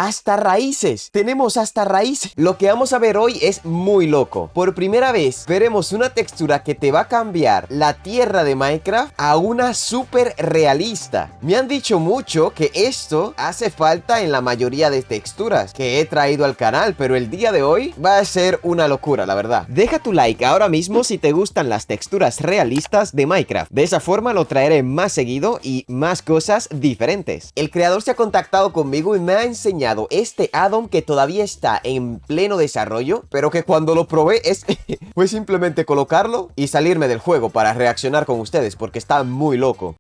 hasta raíces. Tenemos hasta raíces. Lo que vamos a ver hoy es muy loco. Por primera vez veremos una textura que te va a cambiar la tierra de Minecraft a una súper realista. Me han dicho mucho que esto hace falta en la mayoría de texturas que he traído al canal, pero el día de hoy va a ser una locura, la verdad. Deja tu like ahora mismo si te gustan las texturas realistas de Minecraft. De esa forma lo traeré más seguido y más cosas diferentes. El creador se ha contactado conmigo y me ha enseñado este add-on que todavía está en pleno desarrollo, pero que cuando lo probé fue simplemente colocarlo y salirme del juego para reaccionar con ustedes porque está muy loco.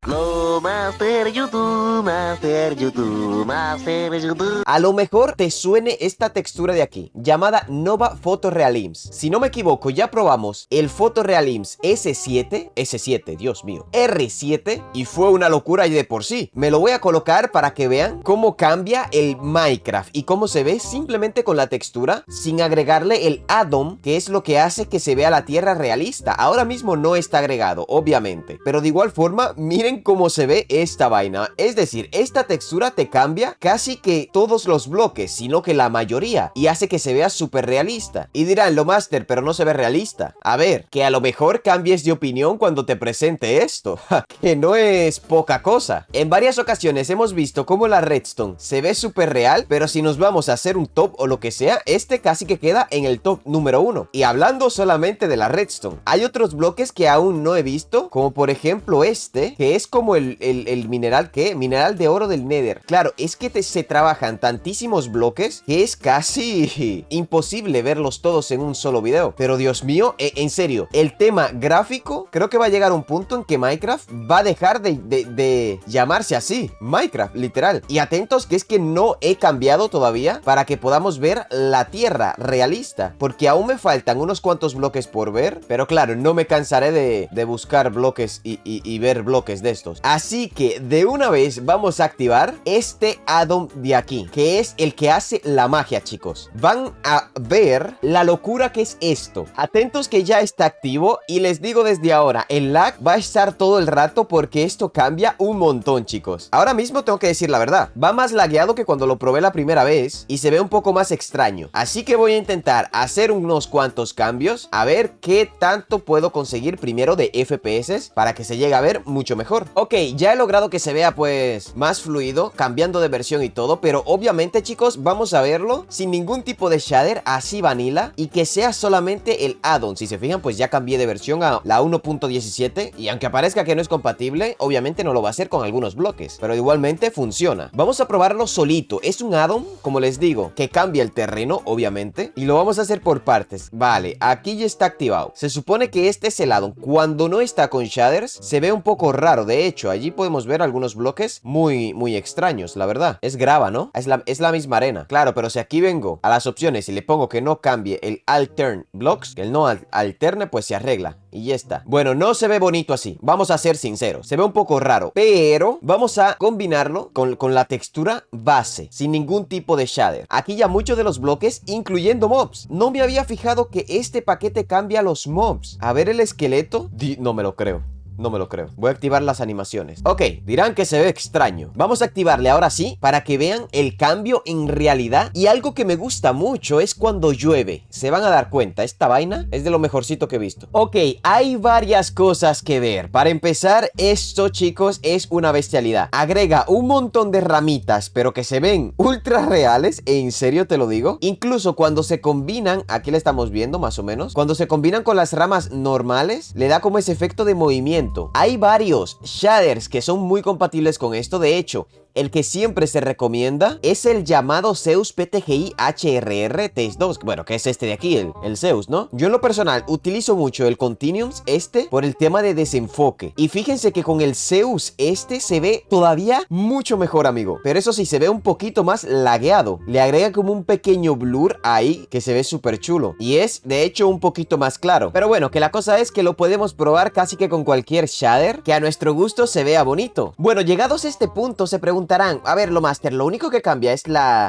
A lo mejor te suene esta textura de aquí, llamada Nova Photorealism. Si no me equivoco, ya probamos el Photorealism S7, Dios mío, R7, y fue una locura y de por sí. Me lo voy a colocar para que vean cómo cambia el Minecraft y cómo se ve simplemente con la textura, sin agregarle el add-on, que es lo que hace que se vea la tierra realista. Ahora mismo no está agregado, obviamente, pero de igual forma, miren cómo se ve esta vaina. Es decir, esta textura te cambia casi que todos los bloques, sino que la mayoría, y hace que se vea súper realista. Y dirán, lo master, pero no se ve realista. A ver, que a lo mejor cambies de opinión cuando te presente esto, que no es poca cosa. En varias ocasiones hemos visto cómo la redstone se ve súper real, pero si nos vamos a hacer un top o lo que sea, este casi que queda en el top número 1. Y hablando solamente de la redstone, hay otros bloques que aún no he visto, como por ejemplo este, que es como el mineral, ¿qué? Mineral de oro del Nether. Claro, es que se trabajan tantísimos bloques que es casi imposible verlos todos en un solo video. Pero Dios mío, en serio, el tema gráfico, creo que va a llegar a un punto en que Minecraft va a dejar de llamarse así, Minecraft, literal. Y atentos que es que no he cambiado todavía para que podamos ver la tierra realista, porque aún me faltan unos cuantos bloques por ver, pero claro, no me cansaré de buscar bloques y ver bloques de estos. Así que de una vez vamos a activar este add-on de aquí, que es el que hace la magia, chicos. Van a ver la locura que es esto. Atentos que ya está activo y les digo desde ahora, el lag va a estar todo el rato porque esto cambia un montón, chicos. Ahora mismo tengo que decir la verdad, va más lagueado que cuando lo probé la primera vez y se ve un poco más extraño. Así que voy a intentar hacer unos cuantos cambios, a ver qué tanto puedo conseguir primero de FPS para que se llegue a ver mucho mejor. Ok, ya he logrado que se vea pues más fluido, cambiando de versión y todo, pero obviamente, chicos, vamos a verlo sin ningún tipo de shader, así vanilla, y que sea solamente el add-on. Si se fijan, pues ya cambié de versión a la 1.17 y aunque aparezca que no es compatible, obviamente no lo va a hacer con algunos bloques, pero igualmente funciona. Vamos a probarlo solito. Es un add-on, como les digo, que cambia el terreno, obviamente, y lo vamos a hacer por partes. Vale, aquí ya está activado. Se supone que este es el add-on. Cuando no está con shaders, se ve un poco raro. De hecho, allí podemos ver algunos bloques muy extraños, la verdad. Es grava, ¿no? Es la misma arena. Claro, pero si aquí vengo a las opciones y le pongo que no cambie el altern blocks, que el no alterne, pues se arregla. Y ya está. Bueno, no se ve bonito así. Vamos a ser sinceros. Se ve un poco raro. Pero vamos a combinarlo con la textura base, sin ningún tipo de shader. Aquí ya muchos de los bloques, incluyendo mobs. No me había fijado que este paquete cambia los mobs. A ver el esqueleto. No me lo creo. No me lo creo. Voy a activar las animaciones. Ok, dirán que se ve extraño. Vamos a activarle ahora sí, para que vean el cambio en realidad. Y algo que me gusta mucho es cuando llueve. Se van a dar cuenta, esta vaina es de lo mejorcito que he visto. Ok, hay varias cosas que ver. Para empezar, esto, chicos, es una bestialidad. Agrega un montón de ramitas, pero que se ven ultra reales. En serio te lo digo. Incluso cuando se combinan, aquí la estamos viendo más o menos, cuando se combinan con las ramas normales, le da como ese efecto de movimiento. Hay varios shaders que son muy compatibles con esto. De hecho, el que siempre se recomienda es el llamado Zeus PTGI HRR Test 2. Bueno, que es este de aquí, el Zeus, ¿no? Yo en lo personal utilizo mucho el Continuums por el tema de desenfoque. Y fíjense que con el Zeus se ve todavía mucho mejor, amigo. Pero eso sí, se ve un poquito más lagueado. Le agrega como un pequeño blur ahí que se ve súper chulo. Y es, de hecho, un poquito más claro. Pero bueno, que la cosa es que lo podemos probar casi que con cualquier shader que a nuestro gusto se vea bonito. Bueno, llegados a este punto, se pregunta preguntarán, a ver, lo Master, lo único que cambia es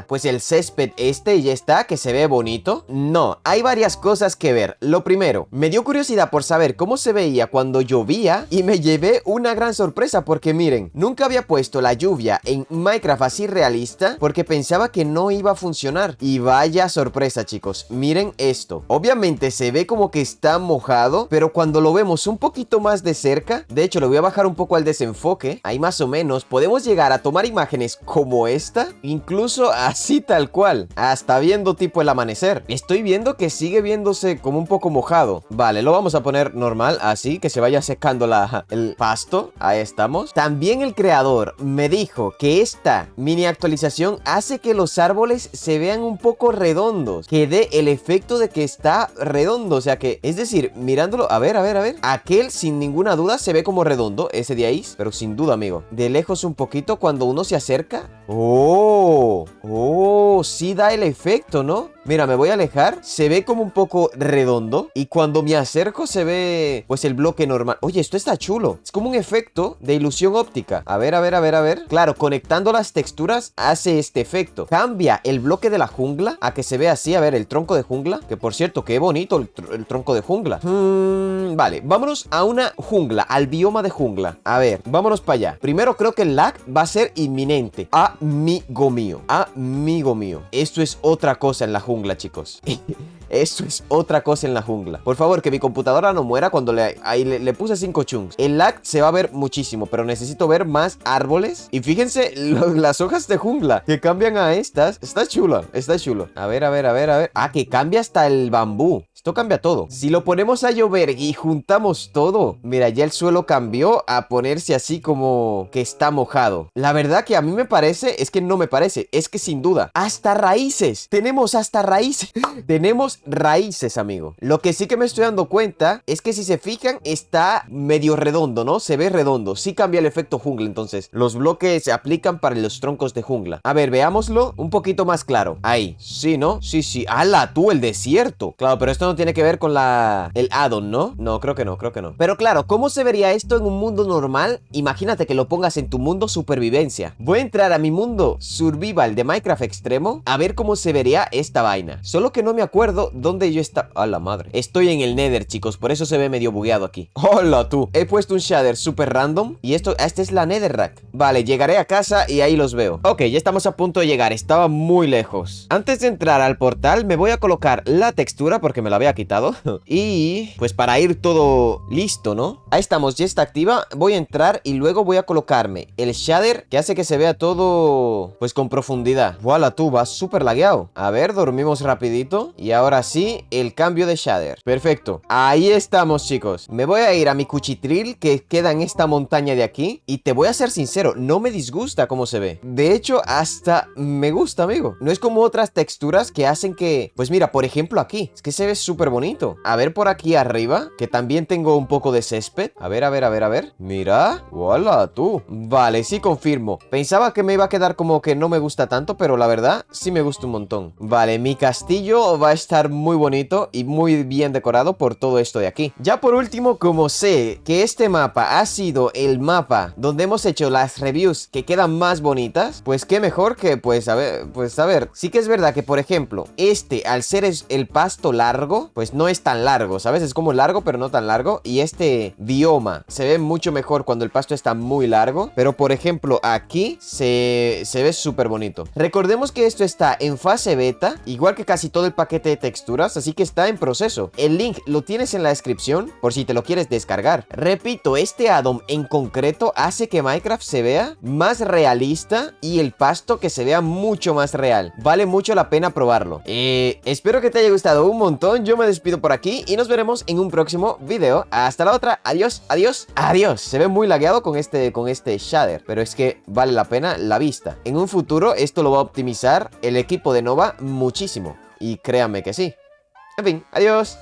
pues el césped este y ya está, que se ve bonito. No, hay varias cosas que ver. Lo primero, me dio curiosidad por saber cómo se veía cuando llovía y me llevé una gran sorpresa porque miren, nunca había puesto la lluvia en Minecraft así realista porque pensaba que no iba a funcionar. Y vaya sorpresa, chicos. Miren esto. Obviamente se ve como que está mojado, pero cuando lo vemos un poquito más de cerca, de hecho le voy a bajar un poco al desenfoque, ahí más o menos podemos llegar a tomar imágenes como esta, incluso así tal cual, hasta viendo tipo el amanecer. Estoy viendo que sigue viéndose como un poco mojado. Vale, lo vamos a poner normal, así que se vaya secando el pasto. Ahí estamos. También el creador me dijo que esta mini actualización hace que los árboles se vean un poco redondos, que dé el efecto de que está redondo, o sea que, es decir, mirándolo, a ver, aquel sin ninguna duda se ve como redondo, ese de ahí, pero sin duda, amigo, de lejos un poquito cuando uno se acerca. ¡Oh! Sí da el efecto, ¿no? Mira, me voy a alejar, se ve como un poco redondo y cuando me acerco se ve pues el bloque normal. Oye, esto está chulo, es como un efecto de ilusión óptica. A ver. Claro, conectando las texturas hace este efecto. Cambia el bloque de la jungla a que se vea así, a ver, el tronco de jungla, que por cierto, qué bonito el tronco de jungla. Vale, vámonos a una jungla, al bioma de jungla. A ver, vámonos para allá. Primero creo que el lag va a ser inminente. Amigo mío, esto es otra cosa en la jungla, chicos. Eso es otra cosa en la jungla. Por favor, que mi computadora no muera cuando le puse 5 chunks. El lag se va a ver muchísimo, pero necesito ver más árboles. Y fíjense las hojas de jungla que cambian a estas. Está chulo. A ver. Que cambia hasta el bambú. Esto cambia todo. Si lo ponemos a llover y juntamos todo, mira, ya el suelo cambió a ponerse así como que está mojado. La verdad que a mí me parece, es que no me parece, es que sin duda, hasta raíces. Tenemos hasta raíces. Tenemos raíces, amigo. Lo que sí que me estoy dando cuenta es que si se fijan, está medio redondo, ¿no? Se ve redondo. Sí cambia el efecto jungla, entonces. Los bloques se aplican para los troncos de jungla. A ver, veámoslo un poquito más claro. Ahí. Sí, ¿no? Sí. ¡Hala, tú, el desierto! Claro, pero esto no tiene que ver con el add-on, ¿no? No, creo que no. Pero claro, ¿cómo se vería esto en un mundo normal? Imagínate que lo pongas en tu mundo supervivencia. Voy a entrar a mi mundo survival de Minecraft extremo a ver cómo se vería esta vaina. Solo que no me acuerdo dónde yo estaba. ¡A la madre! Estoy en el Nether, chicos, por eso se ve medio bugueado aquí. ¡Hola, tú! He puesto un shader súper random y esta es la Netherrack. Vale, llegaré a casa y ahí los veo. Ok, ya estamos a punto de llegar, estaba muy lejos. Antes de entrar al portal me voy a colocar la textura porque me la había quitado. Y pues para ir todo listo, ¿no? Ahí estamos, ya está activa. Voy a entrar y luego voy a colocarme el shader que hace que se vea todo pues con profundidad. ¡Voilà, tú! Vas súper lagueado. A ver, dormimos rapidito. Y ahora sí, el cambio de shader. Perfecto. Ahí estamos, chicos. Me voy a ir a mi cuchitril que queda en esta montaña de aquí. Y te voy a ser sincero, no me disgusta cómo se ve. De hecho, hasta me gusta, amigo. No es como otras texturas que hacen que... Pues mira, por ejemplo aquí. Es que se ve súper bonito. A ver por aquí arriba, que también tengo un poco de césped. A ver. Mira. ¡Hola, tú! Vale, sí confirmo. Pensaba que me iba a quedar como que no me gusta tanto, pero la verdad, sí me gusta un montón. Vale, mi castillo va a estar muy bonito y muy bien decorado por todo esto de aquí. Ya por último, como sé que este mapa ha sido el mapa donde hemos hecho las reviews que quedan más bonitas, pues qué mejor que, pues a ver, sí que es verdad que, por ejemplo, al ser el pasto largo, pues no es tan largo, ¿sabes? Es como largo, pero no tan largo. Y este bioma se ve mucho mejor cuando el pasto está muy largo. Pero, por ejemplo, aquí se ve súper bonito. Recordemos que esto está en fase beta, igual que casi todo el paquete de texturas, así que está en proceso. El link lo tienes en la descripción por si te lo quieres descargar. Repito, este add-on en concreto hace que Minecraft se vea más realista y el pasto que se vea mucho más real. Vale mucho la pena probarlo. Espero que te haya gustado un montón. Yo me despido por aquí y nos veremos en un próximo video. Hasta la otra. Adiós. Se ve muy lagueado con este shader, pero es que vale la pena la vista. En un futuro esto lo va a optimizar el equipo de Nova muchísimo. Y créanme que sí. En fin, adiós.